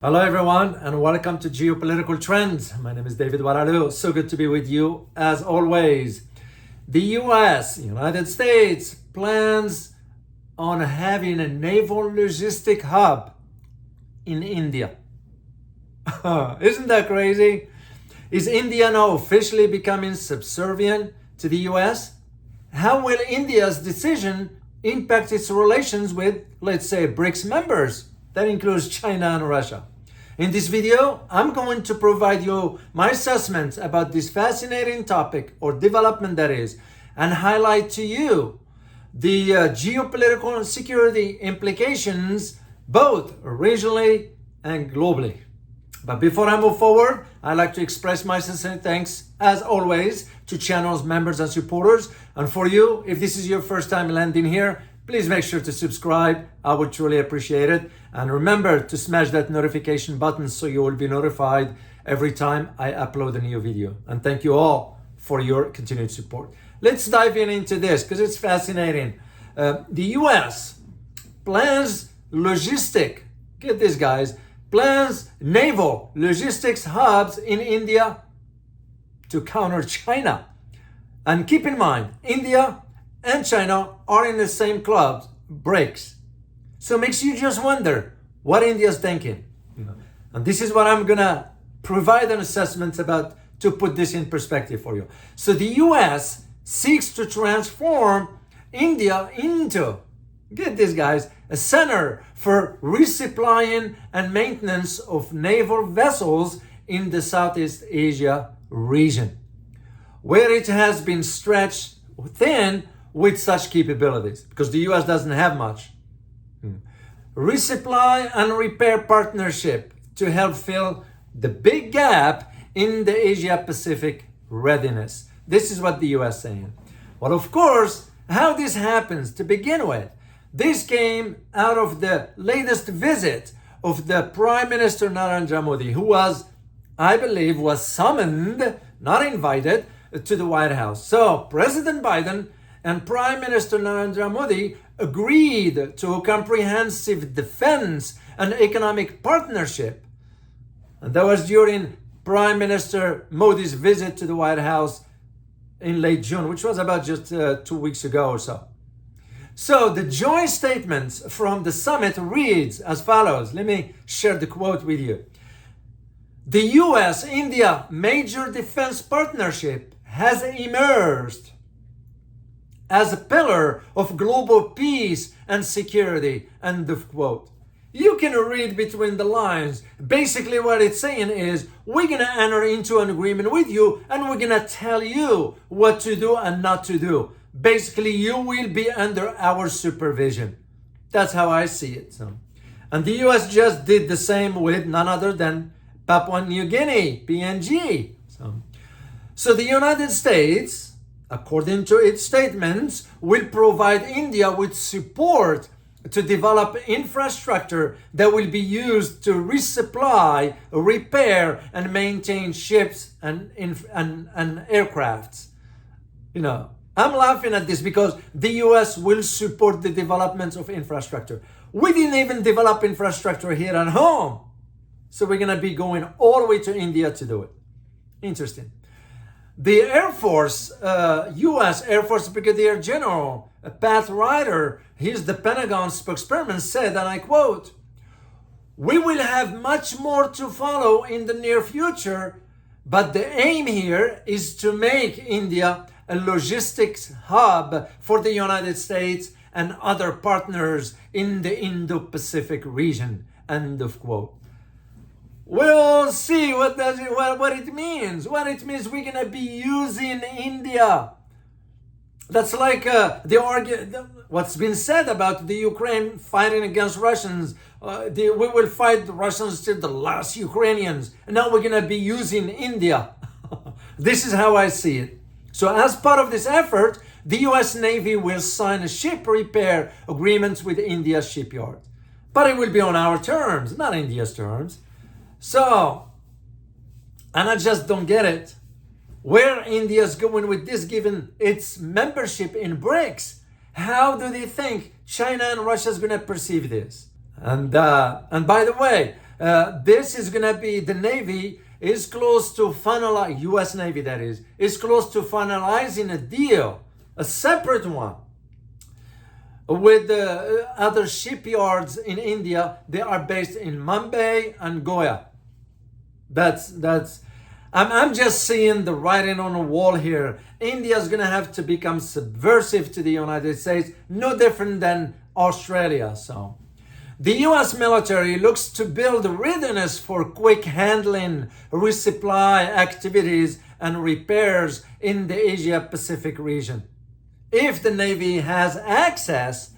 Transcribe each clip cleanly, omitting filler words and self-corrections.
Hello everyone and welcome to Geopolitical Trends. My name is David Oualaalou. So good to be with you as always. The United States, plans on having a naval logistic hub in India. Isn't that crazy? Is India now officially becoming subservient to the US? How will India's decision impact its relations with, let's say, BRICS members? That includes China and Russia. In this video, I'm going to provide you my assessment about this fascinating topic or development that is, and highlight to you the geopolitical and security implications both regionally and globally. But before I move forward, I'd like to express my sincere thanks, as always, to channel's members and supporters. And for you, if this is your first time landing here, please make sure to subscribe. I would truly appreciate it. And remember to smash that notification button so you will be notified every time I upload a new video. And thank you all for your continued support. Let's dive into this because it's fascinating. The US plans get this guys, plans naval logistics hubs in India to counter China. And keep in mind, India and China are in the same club, BRICS. So it makes you just wonder what India's thinking. And this is what I'm gonna provide an assessment about to put this in perspective for you. So the US seeks to transform India into, get this guys, a center for resupplying and maintenance of naval vessels in the Southeast Asia region, where it has been stretched thin with such capabilities, because the US doesn't have much. Resupply and repair partnership to help fill the big gap in the Asia-Pacific readiness. This is what the US saying. Well, of course, how this happens to begin with, this came out of the latest visit of the Prime Minister Narendra Modi, who was, I believe, was summoned, not invited, to the White House. So President Biden and Prime Minister Narendra Modi agreed to a comprehensive defense and economic partnership. And that was during Prime Minister Modi's visit to the White House in late June, which was about just 2 weeks ago or so. So the joint statements from the summit reads as follows. Let me share the quote with you. The US-India major defense partnership has emerged as a pillar of global peace and security, end of quote. You can read between the lines. Basically what it's saying is, we're gonna enter into an agreement with you and we're gonna tell you what to do and not to do. Basically, you will be under our supervision. That's how I see it. And the US just did the same with none other than Papua New Guinea, PNG. So the United States, according to its statements, will provide India with support to develop infrastructure that will be used to resupply, repair, and maintain ships and aircrafts. I'm laughing at this because the US will support the development of infrastructure. We didn't even develop infrastructure here at home. So we're going to be going all the way to India to do it. Interesting. The Air Force, U.S. Air Force Brigadier General Pat Ryder, he's the Pentagon spokesperson, said, and I quote, "We will have much more to follow in the near future, but the aim here is to make India a logistics hub for the United States and other partners in the Indo-Pacific region," end of quote. We'll see what it means. What it means, we're gonna be using India. That's like what's been said about the Ukraine fighting against Russians. We will fight the Russians till the last Ukrainians. And now we're gonna be using India. This is how I see it. So as part of this effort, the US Navy will sign a ship repair agreement with India's shipyard. But it will be on our terms, not India's terms. So, and I just don't get it. Where India's going with this, given its membership in BRICS? How do they think China and Russia is going to perceive this? And by the way, this is going to be, the Navy is close to finalize, US Navy that is close to finalizing a deal, a separate one, with the other shipyards in India. They are based in Mumbai and Goa. I'm just seeing the writing on the wall here. India is going to have to become subversive to the United States, no different than Australia. So the US military looks to build readiness for quick handling, resupply activities and repairs in the Asia Pacific region. If the Navy has access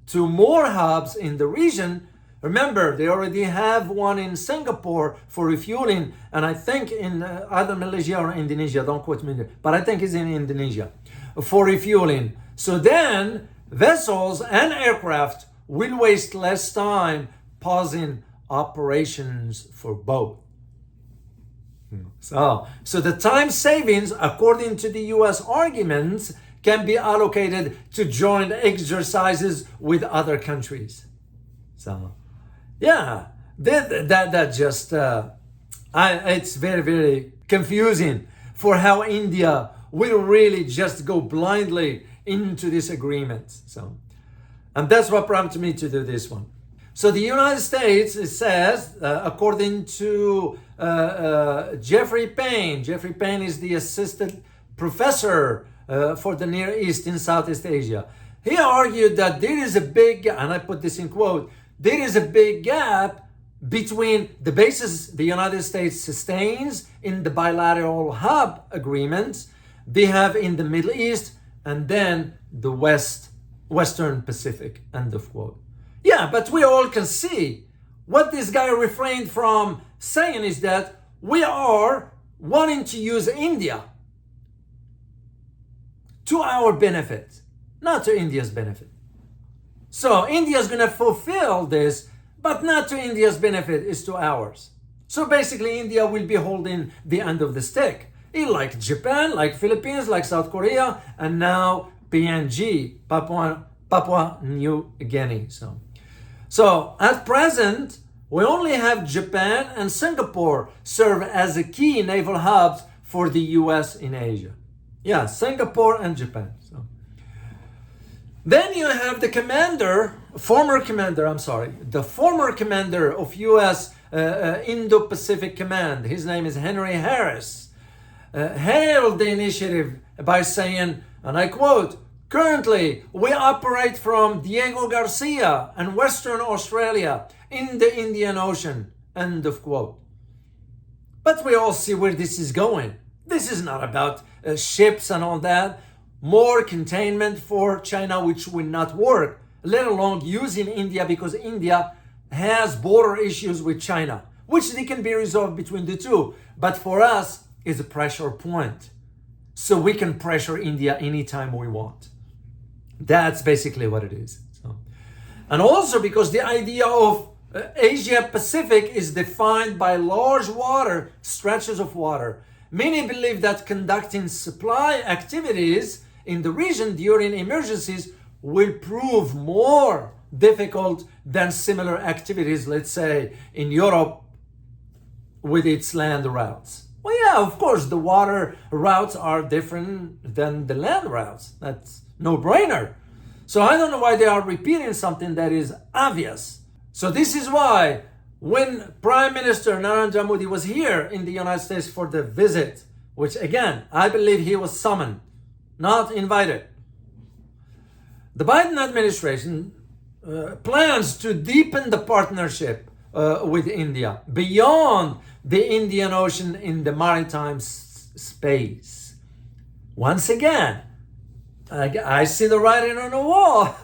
to more hubs in the region, remember, they already have one in Singapore for refueling, and I think in either Malaysia or Indonesia, don't quote me, but I think it's in Indonesia, for refueling. So then vessels and aircraft will waste less time pausing operations for both. So the time savings, according to the US arguments, can be allocated to joint exercises with other countries. So yeah, that just, it's very, very confusing for how India will really just go blindly into this agreement. So, and that's what prompted me to do this one. So the United States, it says, according to Jeffrey Payne is the assistant professor for the Near East in Southeast Asia. He argued that there is a big, and I put this in quote, there is a big gap between the bases the United States sustains in the bilateral hub agreements they have in the Middle East and then the Western Pacific, end of quote. Yeah, but we all can see what this guy refrained from saying is that we are wanting to use India to our benefit, not to India's benefit. So India is going to fulfill this, but not to India's benefit, it's to ours. So basically India will be holding the end of the stick. Like Japan, like Philippines, like South Korea, and now PNG, Papua New Guinea. So at present, we only have Japan and Singapore serve as a key naval hubs for the US in Asia. Yeah, Singapore and Japan. So then you have the former commander of US Indo-Pacific Command. His name is Henry Harris. Hailed the initiative by saying, and I quote, "Currently, we operate from Diego Garcia and Western Australia in the Indian Ocean," end of quote. But we all see where this is going. This is not about ships and all that. More containment for China, which will not work, let alone using India, because India has border issues with China, which they can be resolved between the two. But for us, it's a pressure point. So we can pressure India anytime we want. That's basically what it is. And also because the idea of Asia Pacific is defined by large water, stretches of water. Many believe that conducting supply activities in the region during emergencies will prove more difficult than similar activities, let's say, in Europe with its land routes. Well, yeah, of course, the water routes are different than the land routes. That's no-brainer. So I don't know why they are repeating something that is obvious. So this is why when Prime Minister Narendra Modi was here in the United States for the visit, which again, I believe he was summoned, not invited, the Biden administration plans to deepen the partnership with India beyond the Indian Ocean in the maritime space. Once again, I see the writing on the wall.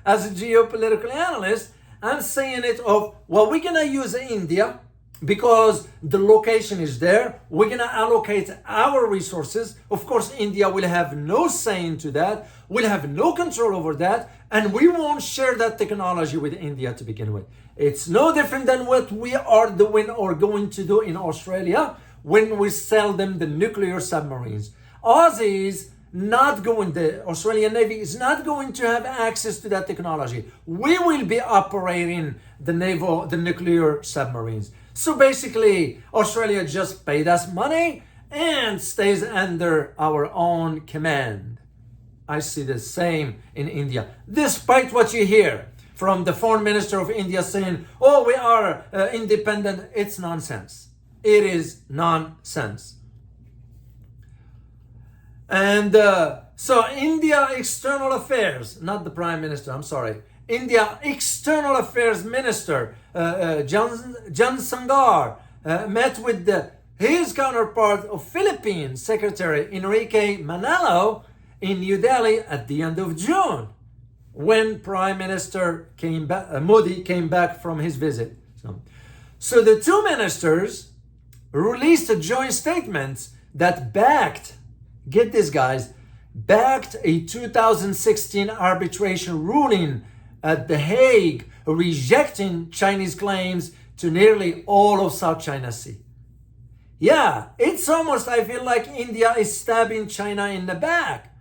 As a geopolitical analyst, I'm saying it of, well, we're going to use India because the location is there. We're going to allocate our resources. Of course, India will have no say into that. We'll have no control over that. And we won't share that technology with India to begin with. It's no different than what we are doing or going to do in Australia when we sell them the nuclear submarines. Aussies not going, the Australian Navy is not going to have access to that technology. We will be operating the nuclear submarines. So basically, Australia just paid us money and stays under our own command. I see the same in India. Despite what you hear from the foreign minister of India saying, oh, we are independent, it's nonsense. It is nonsense. And so India External Affairs, not the Prime Minister, I'm sorry. India External Affairs Minister John Sangar met with his counterpart of Philippines Secretary Enrique Manalo in New Delhi at the end of June, when Prime Minister Modi came back from his visit. So the two ministers released a joint statement that backed, get this guys, backed a 2016 arbitration ruling at The Hague rejecting Chinese claims to nearly all of South China Sea. Yeah, it's almost, I feel like India is stabbing China in the back,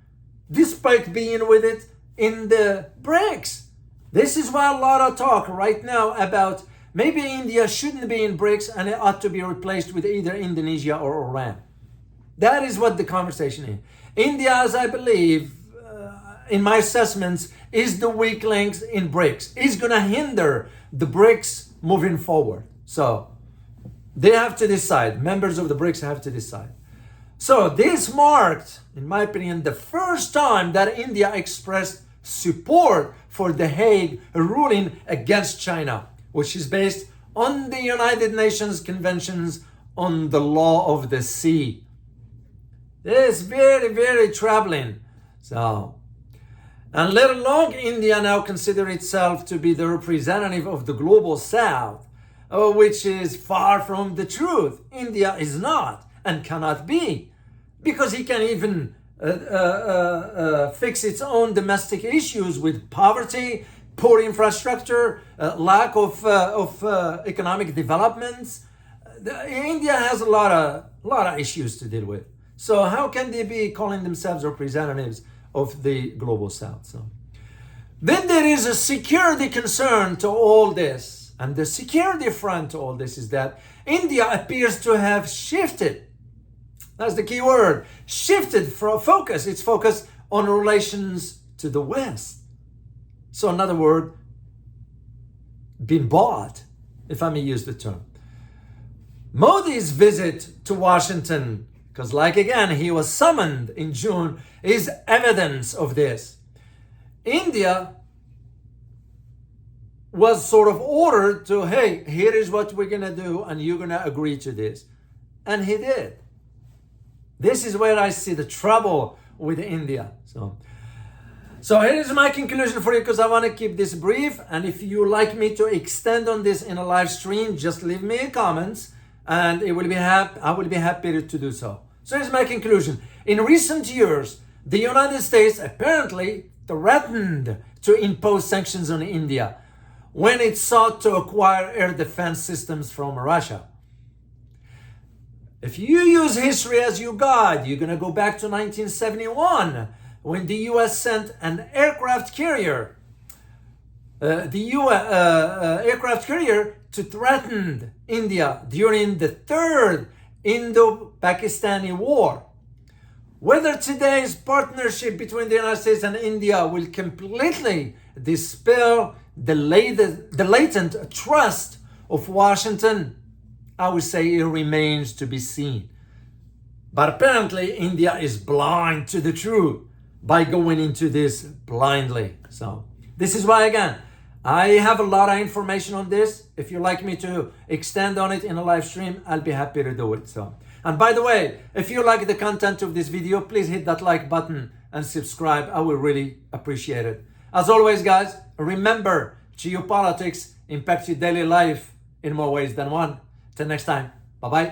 despite being with it in the BRICS. This is why a lot of talk right now about maybe India shouldn't be in BRICS and it ought to be replaced with either Indonesia or Iran. That is what the conversation is. India, as I believe, in my assessments, is the weak link in BRICS. It's going to hinder the BRICS moving forward. So they have to decide. Members of the BRICS have to decide. So this marked, in my opinion, the first time that India expressed support for the Hague ruling against China, which is based on the United Nations Conventions on the Law of the Sea. This is very, very troubling. So, and let alone India now consider itself to be the representative of the global South, which is far from the truth. India is not and cannot be, because he can even fix its own domestic issues with poverty, poor infrastructure, lack of economic developments. India has a lot of issues to deal with. So how can they be calling themselves representatives of the global South? So then there is a security concern to all this. And the security front to all this is that India appears to have shifted. That's the key word. Shifted from focus. Its focus on relations to the West. So in other words, been bought, if I may use the term. Modi's visit to Washington, because like again, he was summoned in June, is evidence of this. India was sort of ordered to, hey, here is what we're going to do, and you're going to agree to this. And he did. This is where I see the trouble with India. So here is my conclusion for you, because I want to keep this brief. And if you like me to extend on this in a live stream, just leave me comments, and I will be happy to do so. So here's my conclusion. In recent years, the United States apparently threatened to impose sanctions on India when it sought to acquire air defense systems from Russia. If you use history as your guide, you're going to go back to 1971 when the U.S. sent an aircraft carrier, aircraft carrier to threaten India during the Third Indo-Pakistani War. Whether today's partnership between the United States and India will completely dispel the latent trust of Washington, I would say it remains to be seen. But apparently India is blind to the truth by going into this blindly. So this is why, again, I have a lot of information on this. If you'd like me to extend on it in a live stream, I'll be happy to do it. So, and by the way, if you like the content of this video, please hit that like button and subscribe. I will really appreciate it. As always, guys, remember, geopolitics impacts your daily life in more ways than one. Till next time, bye-bye.